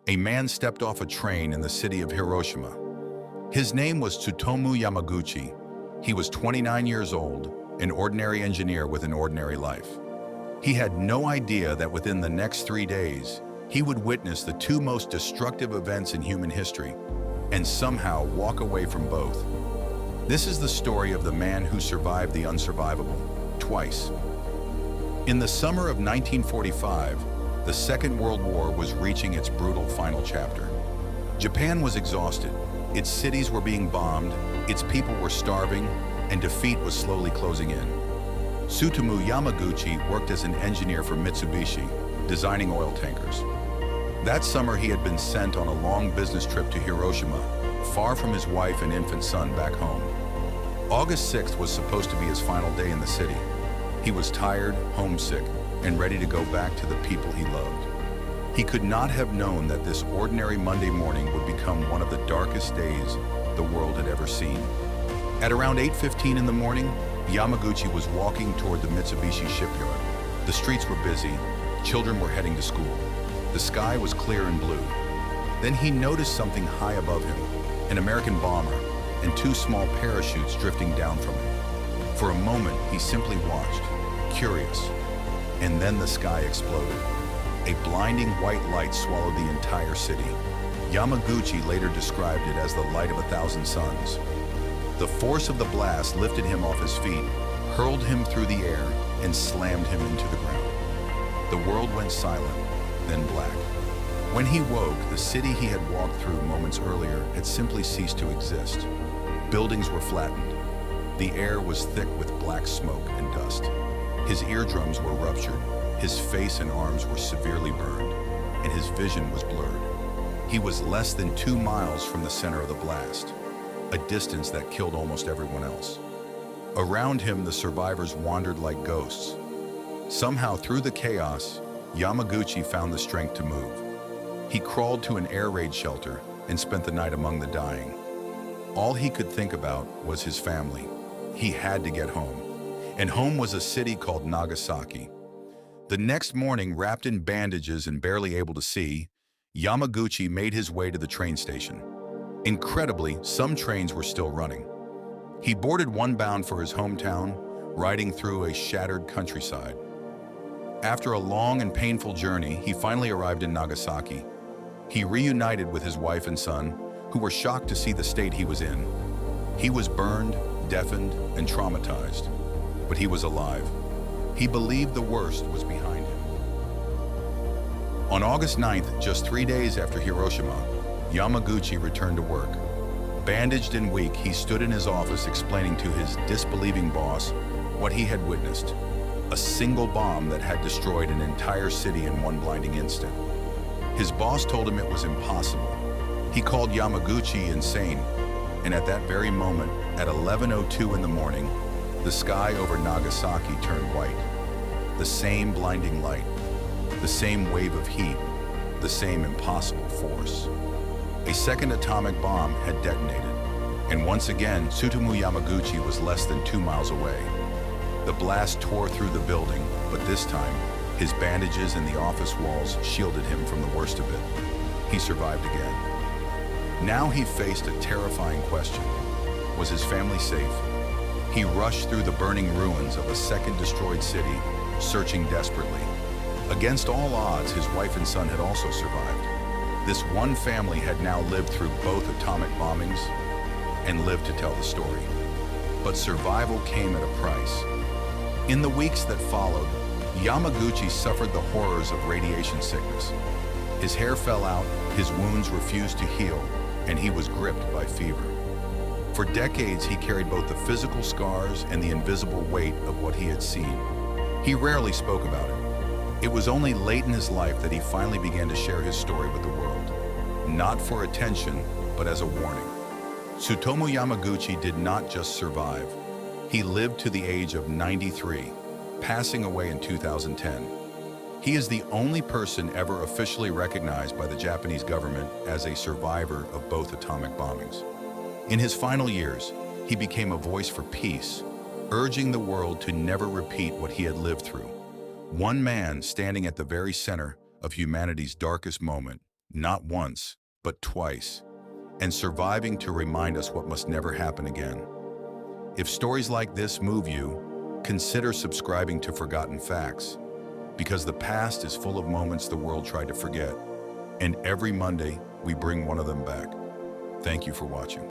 a man stepped off a train in the city of Hiroshima. His name was Tsutomu Yamaguchi. He was 29 years old, an ordinary engineer with an ordinary life. He had no idea that within the next 3 days, he would witness the two most destructive events in human history and somehow walk away from both. This is the story of the man who survived the unsurvivable, twice. In the summer of 1945, the Second World War was reaching its brutal final chapter. Japan was exhausted. Its cities were being bombed, its people were starving, and defeat was slowly closing in. Tsutomu Yamaguchi worked as an engineer for Mitsubishi, designing oil tankers. That summer he had been sent on a long business trip to Hiroshima, far from his wife and infant son back home. August 6th was supposed to be his final day in the city. He was tired, homesick, and ready to go back to the people he loved. He could not have known that this ordinary Monday morning would become one of the darkest days the world had ever seen. At around 8:15 in the morning, Yamaguchi was walking toward the Mitsubishi shipyard. The streets were busy, children were heading to school. The sky was clear and blue. Then he noticed something high above him, an American bomber, and two small parachutes drifting down from it. For a moment, he simply watched, curious. And then the sky exploded. A blinding white light swallowed the entire city. Yamaguchi later described it as the light of 1,000 suns. The force of the blast lifted him off his feet, hurled him through the air, and slammed him into the ground. The world went silent, then black. When he woke, the city he had walked through moments earlier had simply ceased to exist. Buildings were flattened. The air was thick with black smoke and dust. His eardrums were ruptured, his face and arms were severely burned, and his vision was blurred. He was less than 2 miles from the center of the blast, a distance that killed almost everyone else. Around him, the survivors wandered like ghosts. Somehow, through the chaos, Yamaguchi found the strength to move. He crawled to an air raid shelter and spent the night among the dying. All he could think about was his family. He had to get home. And home was a city called Nagasaki. The next morning, wrapped in bandages and barely able to see, Yamaguchi made his way to the train station. Incredibly, some trains were still running. He boarded one bound for his hometown, riding through a shattered countryside. After a long and painful journey, he finally arrived in Nagasaki. He reunited with his wife and son, who were shocked to see the state he was in. He was burned, deafened, and traumatized, but he was alive. He believed the worst was behind him. On August 9th, just 3 days after Hiroshima, Yamaguchi returned to work. Bandaged and weak, he stood in his office explaining to his disbelieving boss what he had witnessed. A single bomb that had destroyed an entire city in one blinding instant. His boss told him it was impossible. He called Yamaguchi insane, and at that very moment, at 11:02 in the morning, the sky over Nagasaki turned white. The same blinding light, the same wave of heat, the same impossible force. A second atomic bomb had detonated, and once again, Tsutomu Yamaguchi was less than 2 miles away. The blast tore through the building, but this time, his bandages and the office walls shielded him from the worst of it. He survived again. Now he faced a terrifying question. Was his family safe? He rushed through the burning ruins of a second destroyed city, searching desperately. Against all odds, his wife and son had also survived. This one family had now lived through both atomic bombings and lived to tell the story. But survival came at a price. In the weeks that followed, Yamaguchi suffered the horrors of radiation sickness. His hair fell out, his wounds refused to heal, and he was gripped by fever. For decades, he carried both the physical scars and the invisible weight of what he had seen. He rarely spoke about it. It was only late in his life that he finally began to share his story with the world. Not for attention, but as a warning. Tsutomu Yamaguchi did not just survive. He lived to the age of 93, passing away in 2010. He is the only person ever officially recognized by the Japanese government as a survivor of both atomic bombings. In his final years, he became a voice for peace, urging the world to never repeat what he had lived through. One man standing at the very center of humanity's darkest moment not once, but twice, and surviving to remind us what must never happen again. If stories like this move you, consider subscribing to Forgotten Facts, because the past is full of moments the world tried to forget, and every Monday we bring one of them back. Thank you for watching.